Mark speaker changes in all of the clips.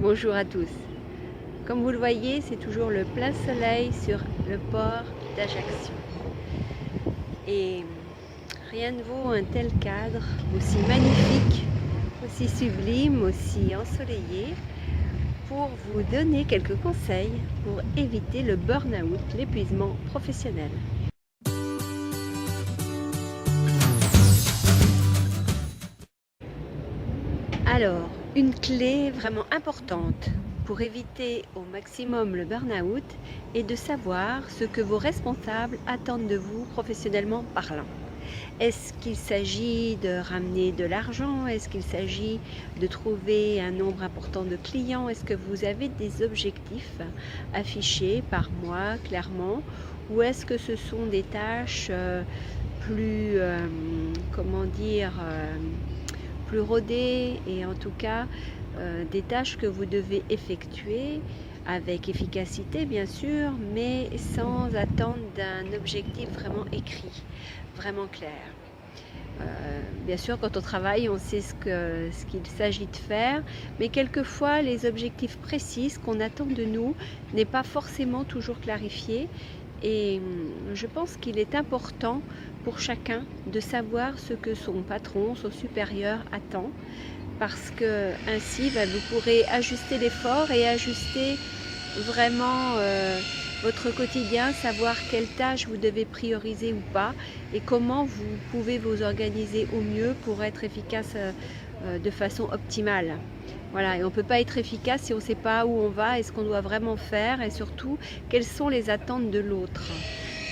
Speaker 1: Bonjour à tous. Comme vous le voyez, c'est toujours le plein soleil sur le port d'Ajaccio. Et rien ne vaut un tel cadre, aussi magnifique, aussi sublime, aussi ensoleillé, pour vous donner quelques conseils pour éviter le burn-out, l'épuisement professionnel. Alors, une clé vraiment importante pour éviter au maximum le burn-out est de savoir ce que vos responsables attendent de vous professionnellement parlant. Est-ce qu'il s'agit de ramener de l'argent? Est-ce qu'il s'agit de trouver un nombre important de clients? Est-ce que vous avez des objectifs affichés par mois clairement? Ou est-ce que ce sont des tâches plus, plus rodées et en tout cas des tâches que vous devez effectuer avec efficacité bien sûr, mais sans attendre d'un objectif vraiment écrit, vraiment clair. Bien sûr, quand on travaille, on sait ce qu'il s'agit de faire, mais quelquefois, les objectifs précis qu'on attend de nous n'est pas forcément toujours clarifié. Et je pense qu'il est important pour chacun de savoir ce que son patron, son supérieur attend, parce que ainsi, vous pourrez ajuster l'effort et ajuster vraiment votre quotidien, savoir quelles tâches vous devez prioriser ou pas et comment vous pouvez vous organiser au mieux pour être efficace de façon optimale. Voilà, et on ne peut pas être efficace si on ne sait pas où on va et ce qu'on doit vraiment faire et surtout quelles sont les attentes de l'autre.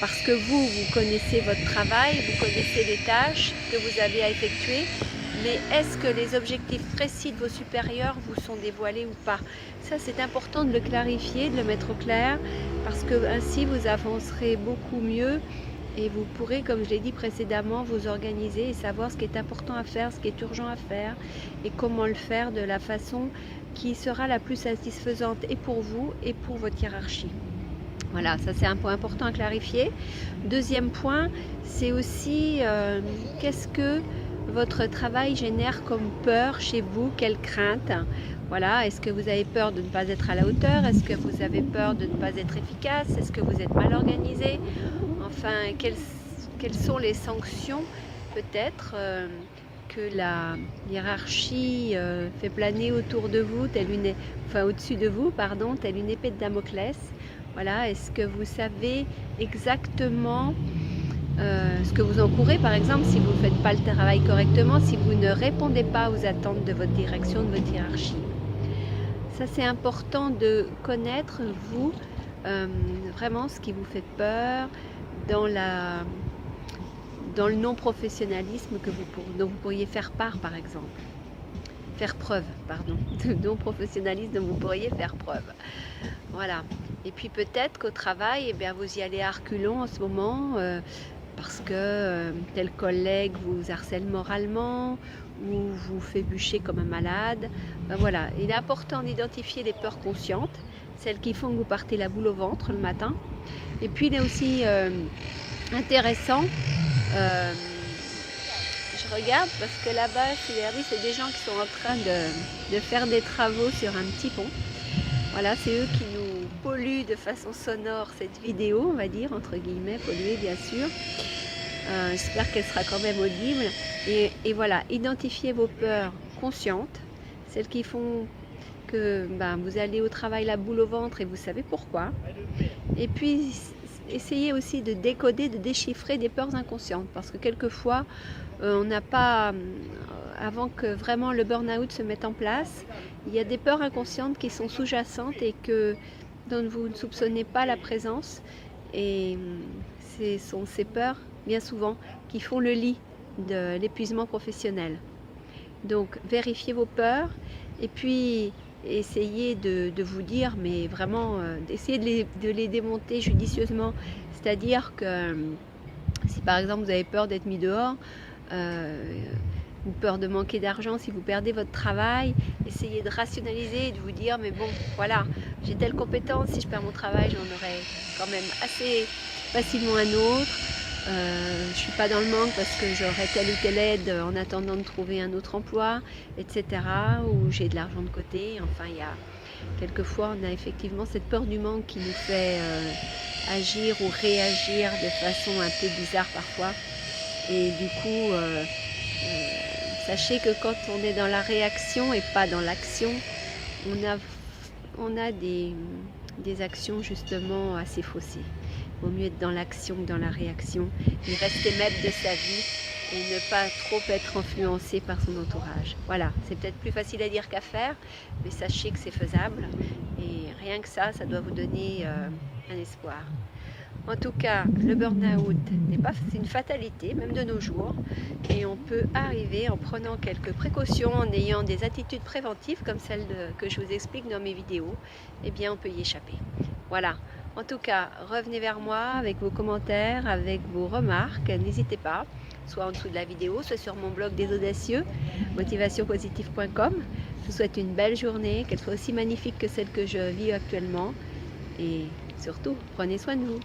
Speaker 1: Parce que vous connaissez votre travail, vous connaissez les tâches que vous avez à effectuer, mais est-ce que les objectifs précis de vos supérieurs vous sont dévoilés ou pas? Ça, c'est important de le clarifier, de le mettre au clair, parce que ainsi vous avancerez beaucoup mieux et vous pourrez, comme je l'ai dit précédemment, vous organiser et savoir ce qui est important à faire, ce qui est urgent à faire et comment le faire de la façon qui sera la plus satisfaisante et pour vous et pour votre hiérarchie. Voilà, ça c'est un point important à clarifier. Deuxième point, c'est aussi qu'est-ce que votre travail génère comme peur chez vous, quelle crainte? Voilà, est-ce que vous avez peur de ne pas être à la hauteur? Est-ce que vous avez peur de ne pas être efficace? Est-ce que vous êtes mal organisé? Enfin, quelles sont les sanctions peut-être que la hiérarchie fait planer autour de vous, au-dessus de vous, pardon, telle une épée de Damoclès? Voilà, est-ce que vous savez exactement ce que vous encourez, par exemple, si vous ne faites pas le travail correctement, si vous ne répondez pas aux attentes de votre direction, de votre hiérarchie? Ça, c'est important de connaître, vous, vraiment ce qui vous fait peur dans le non-professionnalisme dont vous pourriez faire part, par exemple. Faire preuve, pardon, de non-professionnalisme dont vous pourriez faire preuve. Voilà. Et puis peut-être qu'au travail, eh bien, vous y allez à reculons en ce moment parce que tel collègue vous harcèle moralement ou vous fait bûcher comme un malade. Ben voilà, il est important d'identifier les peurs conscientes, celles qui font que vous partez la boule au ventre le matin. Et puis il est aussi intéressant, je regarde parce que là-bas, c'est des gens qui sont en train de faire des travaux sur un petit pont. Voilà, c'est eux qui nous polluent de façon sonore cette vidéo, on va dire, entre guillemets, polluée bien sûr. J'espère qu'elle sera quand même audible. Et voilà, identifiez vos peurs conscientes, celles qui font que vous allez au travail la boule au ventre et vous savez pourquoi. Et puis, essayez aussi de décoder, de déchiffrer des peurs inconscientes, parce que quelquefois, on n'a pas, avant que vraiment le burn-out se mette en place, il y a des peurs inconscientes qui sont sous-jacentes et dont vous ne soupçonnez pas la présence. Et ce sont ces peurs, bien souvent, qui font le lit de l'épuisement professionnel. Donc, vérifiez vos peurs et puis essayez de vous dire, mais vraiment, d'essayer de les démonter judicieusement. C'est-à-dire que si par exemple vous avez peur d'être mis dehors, ou peur de manquer d'argent si vous perdez votre travail, essayez de rationaliser et de vous dire mais bon voilà, j'ai telle compétence, si je perds mon travail j'en aurai quand même assez facilement un autre, je ne suis pas dans le manque parce que j'aurai telle ou telle aide en attendant de trouver un autre emploi, etc. ou j'ai de l'argent de côté. Enfin quelquefois on a effectivement cette peur du manque qui nous fait agir ou réagir de façon un peu bizarre parfois. Et du coup, sachez que quand on est dans la réaction et pas dans l'action, on a des actions justement assez faussées. Il vaut mieux être dans l'action que dans la réaction et rester maître de sa vie et ne pas trop être influencé par son entourage. Voilà, c'est peut-être plus facile à dire qu'à faire, mais sachez que c'est faisable et rien que ça doit vous donner un espoir. En tout cas, le burn-out c'est une fatalité, même de nos jours, et on peut arriver en prenant quelques précautions, en ayant des attitudes préventives comme celles que je vous explique dans mes vidéos, eh bien on peut y échapper. Voilà. En tout cas, revenez vers moi avec vos commentaires, avec vos remarques, n'hésitez pas, soit en dessous de la vidéo, soit sur mon blog des audacieux, motivationpositive.com. Je vous souhaite une belle journée, qu'elle soit aussi magnifique que celle que je vis actuellement, et surtout, prenez soin de vous.